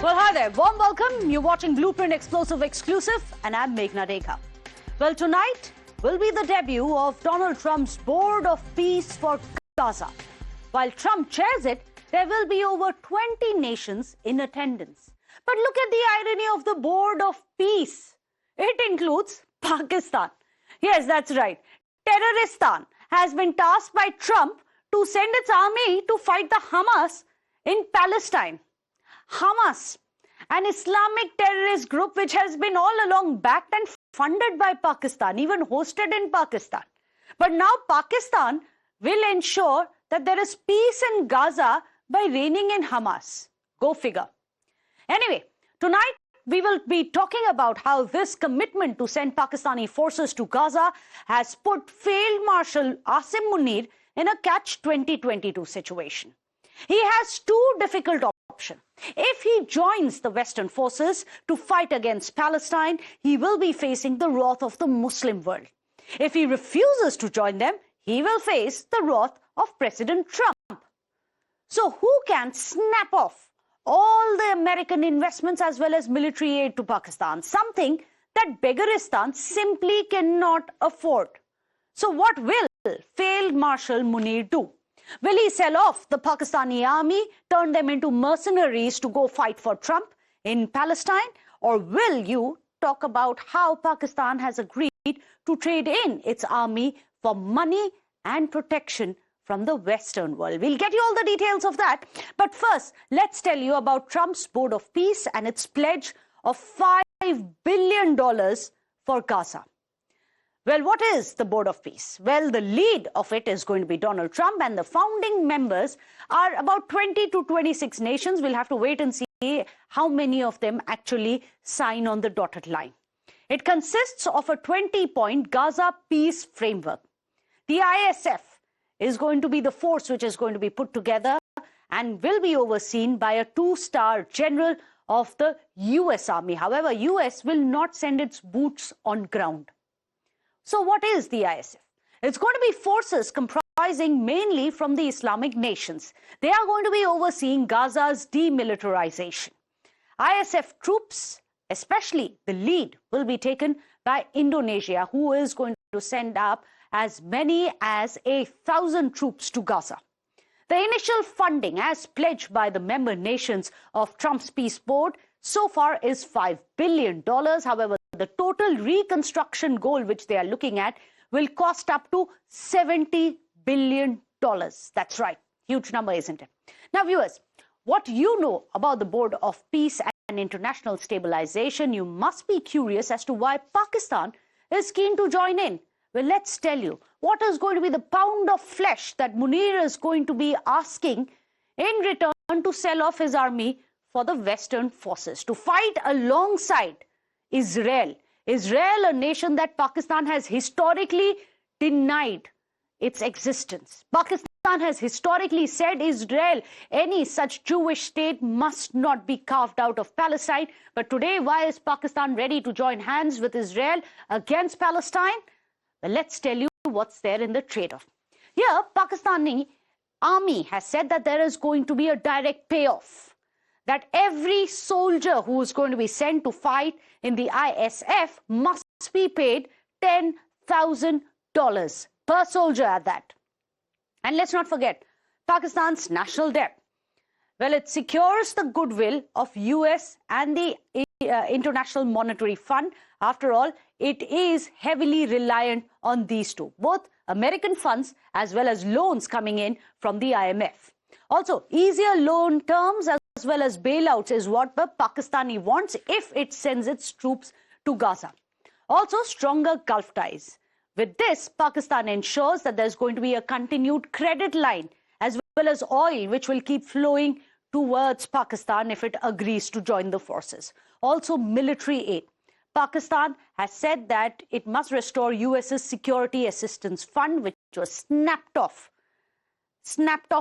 Well, hi there. Warm welcome. You're watching Blueprint Explosive Exclusive, and I'm Meghna Deka. Well, tonight will be the debut of Donald Trump's Board of Peace for Gaza. While Trump chairs it, there will be over 20 nations in attendance. But look at the irony of the Board of Peace. It includes Pakistan. Yes, that's right. Terroristan has been tasked by Trump to send its army to fight the Hamas in Palestine. Hamas, an Islamic terrorist group which has been all along backed and funded by Pakistan, even hosted in Pakistan. But now Pakistan will ensure that there is peace in Gaza by reining in Hamas. Go figure. Anyway, tonight we will be talking about how this commitment to send Pakistani forces to Gaza has put Field Marshal Asim Munir in a catch-22 situation. He has two difficult options. If he joins the Western forces to fight against Palestine, he will be facing the wrath of the Muslim world. If he refuses to join them, he will face the wrath of President Trump. So who can snap off all the American investments as well as military aid to Pakistan? Something that Beggaristan simply cannot afford. So what will Field Marshal Munir do? Will he sell off the Pakistani army, turn them into mercenaries to go fight for Trump in Palestine? Or will you talk about how Pakistan has agreed to trade in its army for money and protection from the Western world? We'll get you all the details of that. But first, let's tell you about Trump's Board of Peace and its pledge of $5 billion for Gaza. Well, what is the Board of Peace? Well, the lead of it is going to be Donald Trump, and the founding members are about 20 to 26 nations. We'll have to wait and see how many of them actually sign on the dotted line. It consists of a 20-point Gaza peace framework. The ISF is going to be the force which is going to be put together and will be overseen by a two-star general of the US Army. However, US will not send its boots on ground. So what is the ISF? It's going to be forces comprising mainly from the Islamic nations. They are going to be overseeing Gaza's demilitarization. ISF troops, especially the lead, will be taken by Indonesia, who is going to send up as many as 1,000 troops to Gaza. The initial funding, as pledged by the member nations of Trump's peace board, so far is $5 billion. However, the total reconstruction goal which they are looking at will cost up to $70 billion. That's right. Huge number, isn't it? Now, viewers, what you know about the Board of Peace and International Stabilization, you must be curious as to why Pakistan is keen to join in. Well, let's tell you what is going to be the pound of flesh that Munir is going to be asking in return to sell off his army for the Western forces to fight alongside Israel. Israel, a nation that Pakistan has historically denied its existence. Pakistan has historically said Israel, any such Jewish state, must not be carved out of Palestine. But today, why is Pakistan ready to join hands with Israel against Palestine? Well, let's tell you what's there in the trade-off. Here, Pakistani army has said that there is going to be a direct payoff, that every soldier who is going to be sent to fight in the ISF must be paid $10,000 per soldier at that. And let's not forget Pakistan's national debt. Well, it secures the goodwill of US and the International Monetary Fund. After all, it is heavily reliant on these two, both American funds as well as loans coming in from the IMF. Also, easier loan terms as well as bailouts is what the Pakistani wants if it sends its troops to Gaza. Also, stronger Gulf ties. With this, Pakistan ensures that there's going to be a continued credit line as well as oil, which will keep flowing towards Pakistan if it agrees to join the forces. Also, military aid. Pakistan has said that it must restore US's Security Assistance Fund, which was snapped off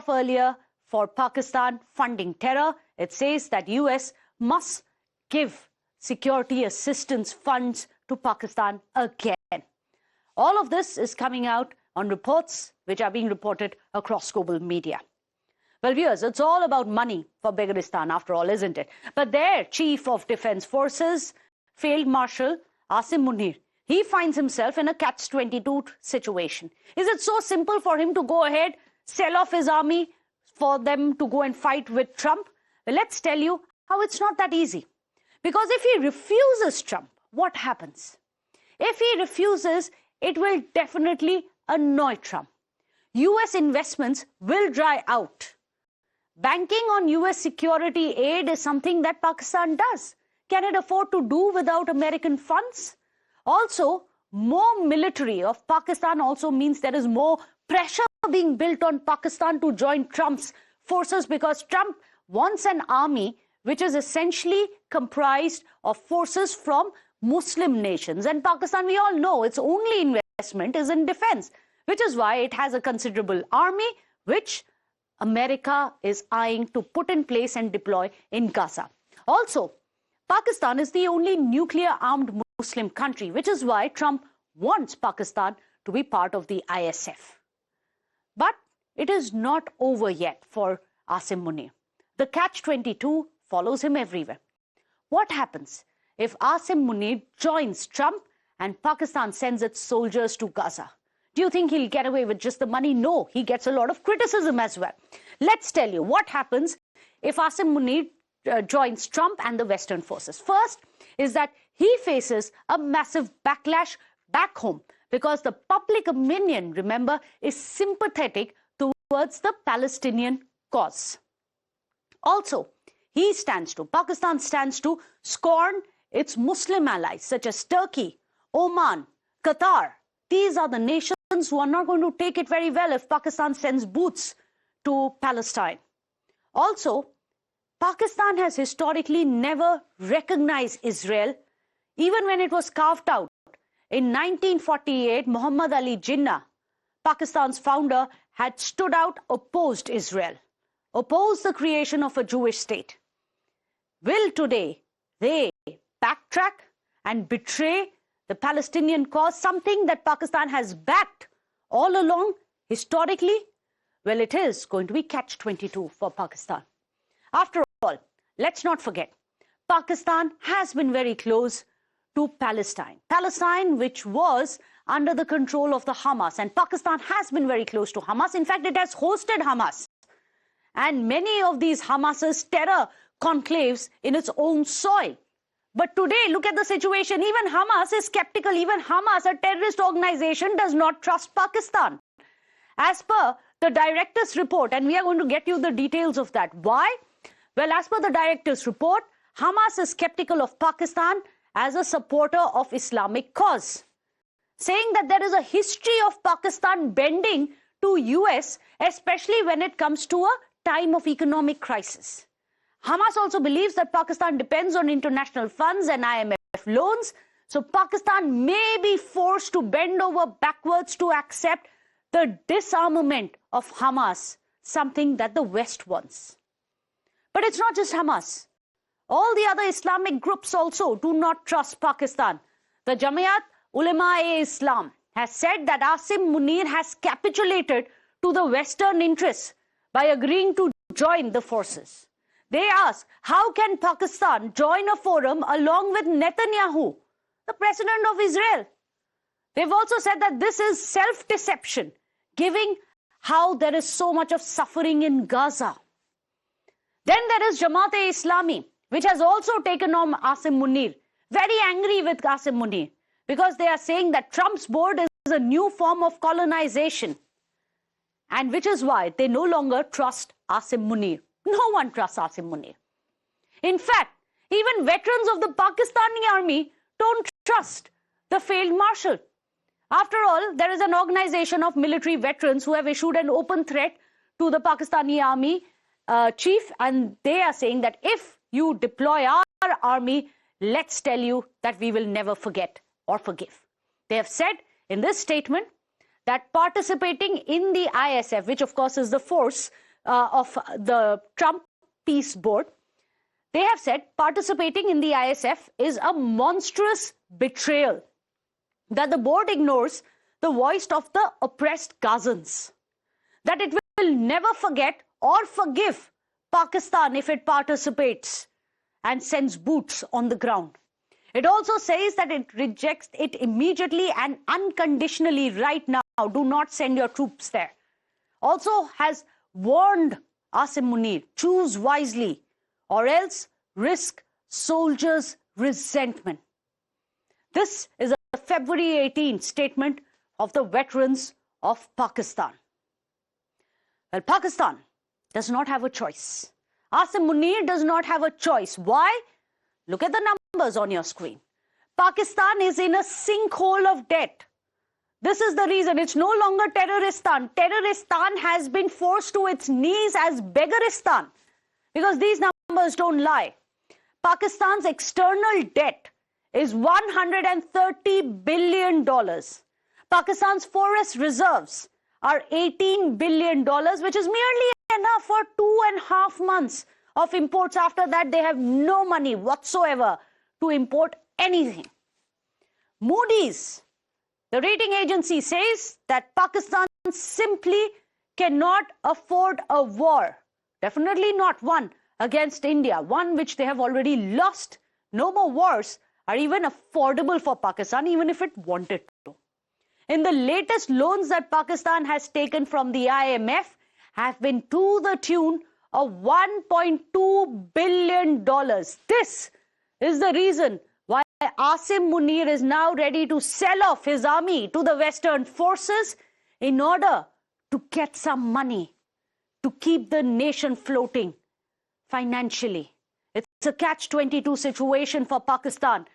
earlier for Pakistan funding terror. It says that US must give security assistance funds to Pakistan again. All of this is coming out on reports which are being reported across global media. Well, viewers, it's all about money for Beggaristan after all, isn't it? But their Chief of Defence Forces, Field Marshal Asim Munir, he finds himself in a catch-22 situation. Is it so simple for him to go ahead, sell off his army for them to go and fight with Trump? Well, let's tell you how it's not that easy. Because if he refuses Trump, what happens? If he refuses, it will definitely annoy Trump. US investments will dry out. Banking on US security aid is something that Pakistan does. Can it afford to do without American funds? Also, more military of Pakistan also means there is more pressure being built on Pakistan to join Trump's forces, because Trump wants an army which is essentially comprised of forces from Muslim nations. And Pakistan, we all know, its only investment is in defense, which is why it has a considerable army, which America is eyeing to put in place and deploy in Gaza. Also, Pakistan is the only nuclear-armed Muslim country, which is why Trump wants Pakistan to be part of the ISF. But it is not over yet for Asim Munir. The catch-22 follows him everywhere. What happens if Asim Munir joins Trump and Pakistan sends its soldiers to Gaza? Do you think he'll get away with just the money? No, he gets a lot of criticism as well. Let's tell you what happens if Asim Munir joins Trump and the Western forces. First is that he faces a massive backlash back home, because the public opinion, remember, is sympathetic towards the Palestinian cause. Also, Pakistan stands to scorn its Muslim allies such as Turkey, Oman, Qatar. These are the nations who are not going to take it very well if Pakistan sends boots to Palestine. Also, Pakistan has historically never recognized Israel, even when it was carved out. In 1948, Muhammad Ali Jinnah, Pakistan's founder, had stood out, opposed Israel, opposed the creation of a Jewish state. Will today they backtrack and betray the Palestinian cause, something that Pakistan has backed all along historically? Well, it is going to be catch-22 for Pakistan. After all, let's not forget, Pakistan has been very close to Palestine. Palestine, which was under the control of the Hamas, and Pakistan has been very close to Hamas. In fact, it has hosted Hamas and many of these Hamas's terror conclaves in its own soil. But today, look at the situation. Even Hamas is skeptical. Even Hamas, a terrorist organization, does not trust Pakistan. As per the director's report, and we are going to get you the details of that. Why? Well, as per the director's report, Hamas is skeptical of Pakistan as a supporter of Islamic cause, saying that there is a history of Pakistan bending to US, especially when it comes to a time of economic crisis. Hamas also believes that Pakistan depends on international funds and IMF loans, so Pakistan may be forced to bend over backwards to accept the disarmament of Hamas, something that the West wants. But it's not just Hamas. All the other Islamic groups also do not trust Pakistan. The Jamiat Ulema-e-Islam has said that Asim Munir has capitulated to the Western interests by agreeing to join the forces. They ask, how can Pakistan join a forum along with Netanyahu, the president of Israel? They've also said that this is self-deception, given how there is so much of suffering in Gaza. Then there is Jamaat-e-Islami, which has also taken on Asim Munir, very angry with Asim Munir, because they are saying that Trump's board is a new form of colonization, and which is why they no longer trust Asim Munir. No one trusts Asim Munir. In fact, even veterans of the Pakistani army don't trust the field marshal. After all, there is an organization of military veterans who have issued an open threat to the Pakistani army chief, and they are saying that if you deploy our army, let's tell you that we will never forget or forgive. They have said in this statement that participating in the ISF, which of course is the force of the Trump peace board, they have said participating in the ISF is a monstrous betrayal, that the board ignores the voice of the oppressed Gazans, that it will never forget or forgive Pakistan if it participates and sends boots on the ground. It also says that it rejects it immediately and unconditionally right now. Do not send your troops there. Also has warned Asim Munir, choose wisely or else risk soldiers' resentment. This is a February 18th statement of the veterans of Pakistan. Well, Pakistan does not have a choice. Asim Munir does not have a choice. Why? Look at the numbers on your screen. Pakistan is in a sinkhole of debt. This is the reason. It's no longer Terroristan. Terroristan has been forced to its knees as Beggaristan because these numbers don't lie. Pakistan's external debt is $130 billion. Pakistan's forest reserves are $18 billion, which is merely enough for 2.5 months of imports. After that, they have no money whatsoever to import anything. Moody's, the rating agency, says that Pakistan simply cannot afford a war. Definitely not one against India, one which they have already lost. No more wars are even affordable for Pakistan, even if it wanted to. In the latest loans that Pakistan has taken from the IMF have been to the tune of $1.2 billion. This is the reason why Asim Munir is now ready to sell off his army to the Western forces in order to get some money to keep the nation floating financially. It's a catch-22 situation for Pakistan.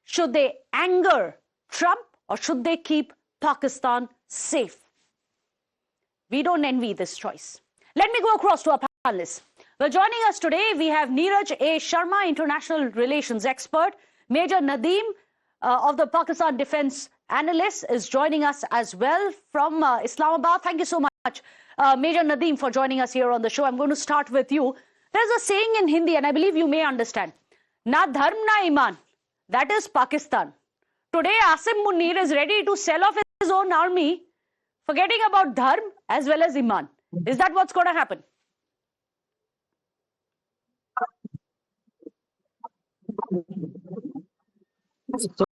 Should they anger Trump or should they keep Pakistan safe? We don't envy this choice. Let me go across to our panelists. Well, joining us today, we have Neeraj A. Sharma, international relations expert. Major Nadeem of the Pakistan Defense Analyst is joining us as well from Islamabad. Thank you so much, Major Nadeem, for joining us here on the show. I'm going to start with you. There's a saying in Hindi, and I believe you may understand. Na dharm na iman. That is Pakistan. Today, Asim Munir is ready to sell off his own army, forgetting about dharm as well as iman. Is that what's going to happen?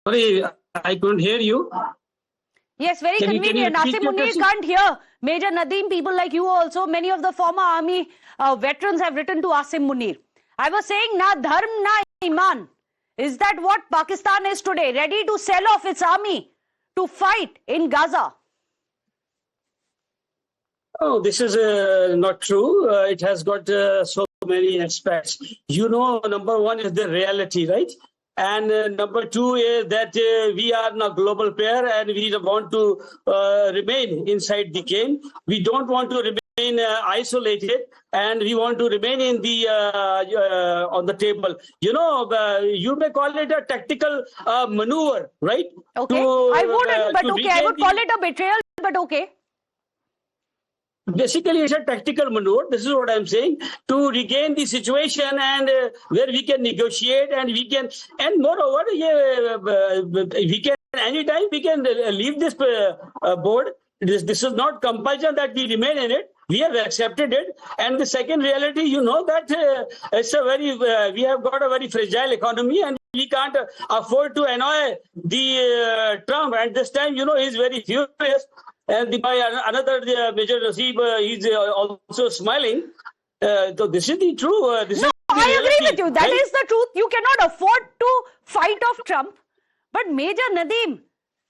Sorry, I couldn't hear you. Yes, very convenient. Asim Munir can't hear. Major Nadeem, people like you also, many of the former army veterans have written to Asim Munir. I was saying, na dharm na iman. Is that what Pakistan is today? Ready to sell off its army to fight in Gaza? Oh, this is not true. It has got so many aspects. You know, number one is the reality, right? And number two is that we are a global player and we want to remain inside the game. We don't want to remain isolated, and we want to remain in the on the table. You know, you may call it a tactical maneuver, right? Okay, I wouldn't, but okay, I would call it a betrayal, but okay. Basically, it's a tactical maneuver. This is what I'm saying, to regain the situation and where we can negotiate and we can, and moreover, we can anytime we can leave this board. This is not compulsion that we remain in it. We have accepted it. And the second reality, you know that it's a very we have got a very fragile economy and we can't afford to annoy the Trump. And this time, you know, he's very furious. And another Major Naseeb, he's also smiling. So this is the true. No, I agree with you. That is the truth. You cannot afford to fight off Trump. But Major Nadeem,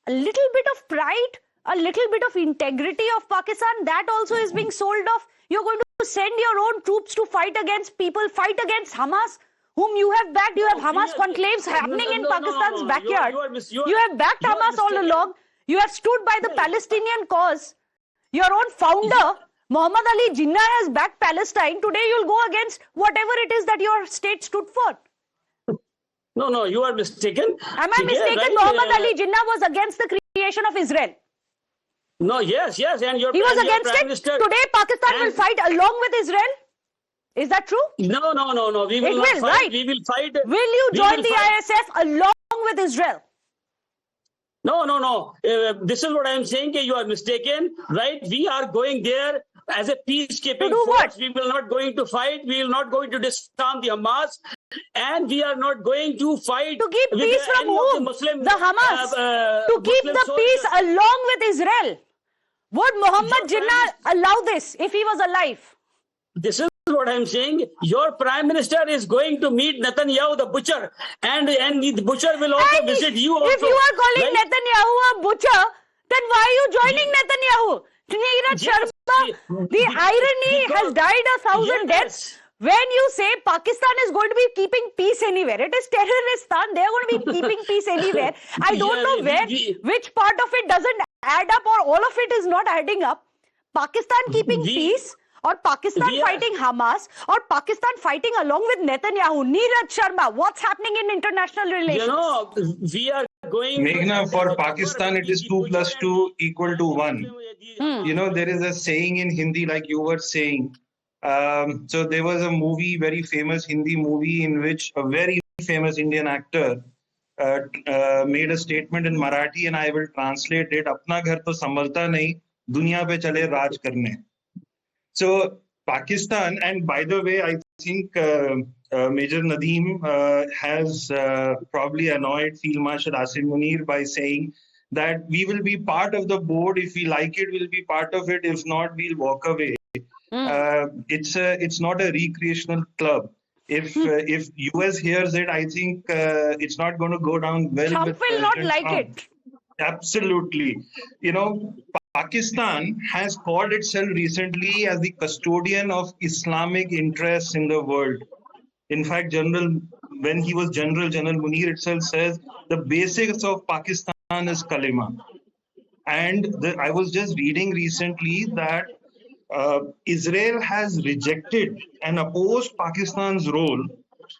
a little bit of pride, a little bit of integrity of Pakistan, that also is being sold off. You're going to send your own troops to fight against people, fight against Hamas, whom you have backed. You have Hamas conclaves happening in Pakistan's backyard. You have backed Hamas all along. You have stood by the Palestinian cause. Your own founder, Muhammad Ali Jinnah, has backed Palestine. Today you'll go against whatever it is that your state stood for. No, you are mistaken. Am I mistaken? Right? Muhammad Ali Jinnah was against the creation of Israel. No, yes, and he was against it. Today Pakistan will fight along with Israel. Is that true? No. We will not fight. Right? We will fight. Will you join the ISF along with Israel? No, no, no. This is what I'm saying. You are mistaken, right? We are going there as a peacekeeping To do force. what? We will not going to fight. We will not going to disarm the Hamas, and we are not going to fight To keep with peace from any of the whom? Muslim, The Hamas. To keep Muslim the soldiers. peace along with Israel. Would Muhammad Your Jinnah allow this if he was alive? This is what I'm saying. Your prime minister is going to meet Netanyahu, the butcher, and the butcher will also And visit you. if Also, you are calling right? Netanyahu a butcher, then why are you joining Netanyahu? Neeraj Yes, Sharma, the irony has died 1,000 deaths. When you say Pakistan is going to be keeping peace anywhere, it is terroristan. They are going to be keeping peace anywhere. I don't know which part of it doesn't add up, or all of it is not adding up. Pakistan keeping peace, or Pakistan fighting Hamas, or Pakistan fighting along with Netanyahu. Neeraj Sharma, what's happening in international relations? You know, we are going. Meghna, for Pakistan, it is 2 plus 2 equal to 1. You know, there is a saying in Hindi, like you were saying. So there was a movie, very famous Hindi movie, in which a very famous Indian actor made a statement in Marathi, and I will translate it. Apna ghar to sambhalta nahi, duniya pe chale raj karne. So Pakistan, and by the way, I think Major Nadeem has probably annoyed Field Marshal Asim Munir by saying that we will be part of the board. If we like it, we'll be part of it. If not, we'll walk away. It's not a recreational club. If US hears it, I think it's not going to go down well. Trump will not like it. Absolutely. You know, Pakistan has called itself recently as the custodian of Islamic interests in the world. In fact, when he was General Munir itself says the basics of Pakistan is kalima. And I was just reading recently that Israel has rejected and opposed Pakistan's role,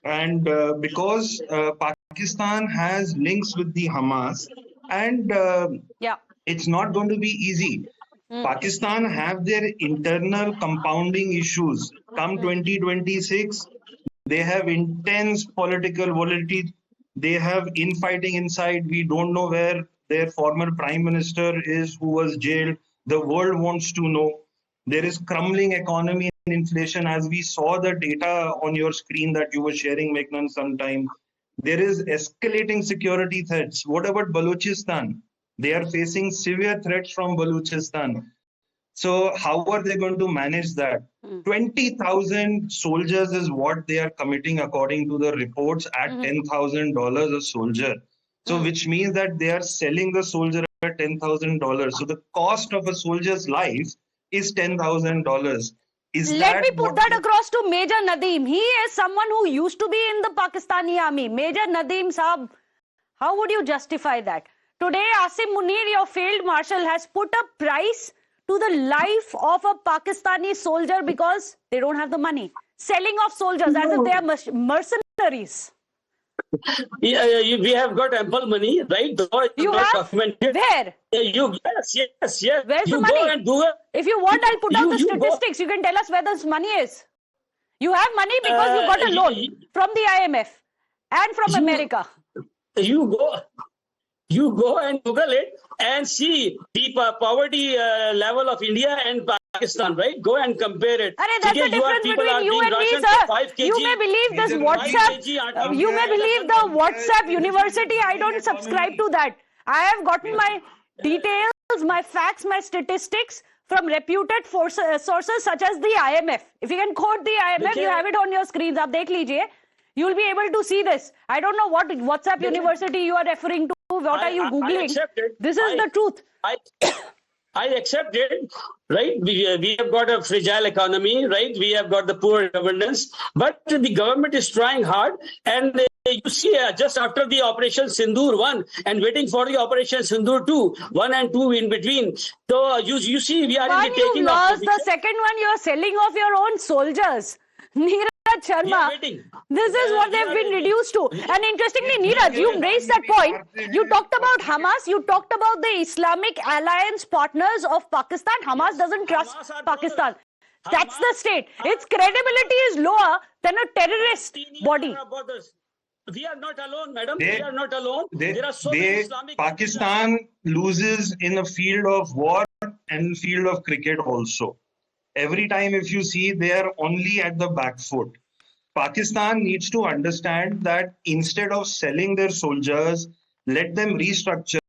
and because Pakistan has links with the Hamas, and it's not going to be easy. Pakistan have their internal compounding issues. Come 2026, they have intense political volatility. They have infighting inside. We don't know where their former prime minister is, who was jailed. The world wants to know. There is crumbling economy and inflation, as we saw the data on your screen that you were sharing, Meghna, sometime. There is escalating security threats. What about Balochistan? They are facing severe threats from Balochistan. So how are they going to manage that? 20,000 soldiers is what they are committing according to the reports at $10,000 a soldier. So which means that they are selling the soldier at $10,000. So the cost of a soldier's life is $10,000. Let me put that across to Major Nadeem. He is someone who used to be in the Pakistani army. Major Nadeem Saab, how would you justify that? Today, Asim Munir, your field marshal, has put a price to the life of a Pakistani soldier because they don't have the money. Selling off soldiers as if they are mercenaries. We have got ample money, right? You have? Documented. Where? Yes. Where's the money? Go and do it. If you want, I'll put out the statistics. You can tell us where this money is. You have money because you got a loan from the IMF and from America. You go and Google it and see the poverty level of India and Pakistan, right? Go and compare it. That's the difference between you and me, sir. You may believe this WhatsApp. You may believe the WhatsApp university. I don't subscribe to that. I have gotten my details, my facts, my statistics from reputed sources such as the IMF. If you can quote the IMF, you have it on your screens. Aap dekh lijiye. You'll be able to see this. I don't know what WhatsApp university you are referring to. What are you Googling? This is the truth. I accept it, right? We have got a fragile economy, right? We have got the poor governance, but the government is trying hard. And you see, just after the Operation Sindoor 1 and waiting for the Operation Sindoor 2, 1 and 2 in between. So you see, we are in the taking you lost. The second one, you are selling off your own soldiers. Neeraj Sharma, this is what they've been reduced to. And interestingly, Neeraj, you raised that point. You talked about Hamas. You talked about the Islamic alliance partners of Pakistan. Hamas doesn't trust Pakistan. That's the state. Its credibility is lower than a terrorist body. We are not alone, madam. We are not alone. There are so many Islamic Pakistan loses in a field of war and field of cricket also. Every time if you see, they are only at the back foot. Pakistan needs to understand that instead of selling their soldiers, let them restructure.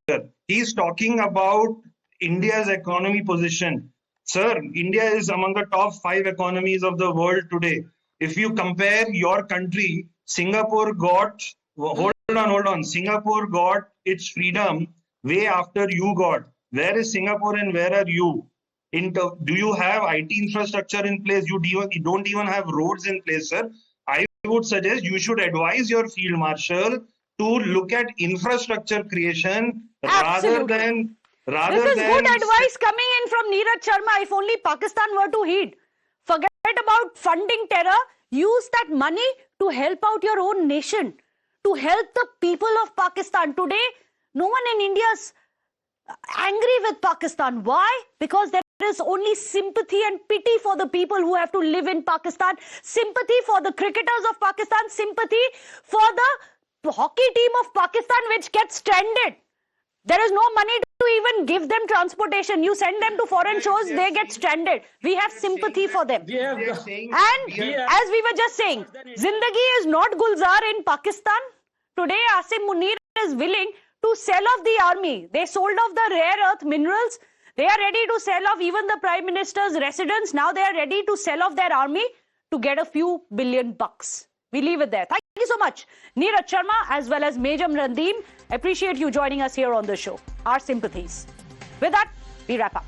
He's talking about India's economy position. Sir, India is among the top 5 economies of the world today. If you compare your country, Singapore got, hold on. Singapore got its freedom way after you got. Where is Singapore and where are you? Do you have IT infrastructure in place? You don't even have roads in place, sir. I would suggest you should advise your field marshal to look at infrastructure creation rather than good advice coming in from Neeraj Sharma. If only Pakistan were to heed. Forget about funding terror. Use that money to help out your own nation, to help the people of Pakistan. Today, no one in India is angry with Pakistan. Why? Because there is only sympathy and pity for the people who have to live in Pakistan, sympathy for the cricketers of Pakistan, sympathy for the hockey team of Pakistan which gets stranded. There is no money to even give them transportation. You send them to foreign shows, they get stranded. We have sympathy for them. And as we were just saying, Zindagi is not Gulzar in Pakistan. Today, Asim Munir is willing to sell off the army. They sold off the rare earth minerals. They are ready to sell off even the Prime Minister's residence. Now they are ready to sell off their army to get a few $billion. We leave it there. Thank you so much, Neeraj Sharma, as well as Major Randeem. Appreciate you joining us here on the show. Our sympathies. With that, we wrap up.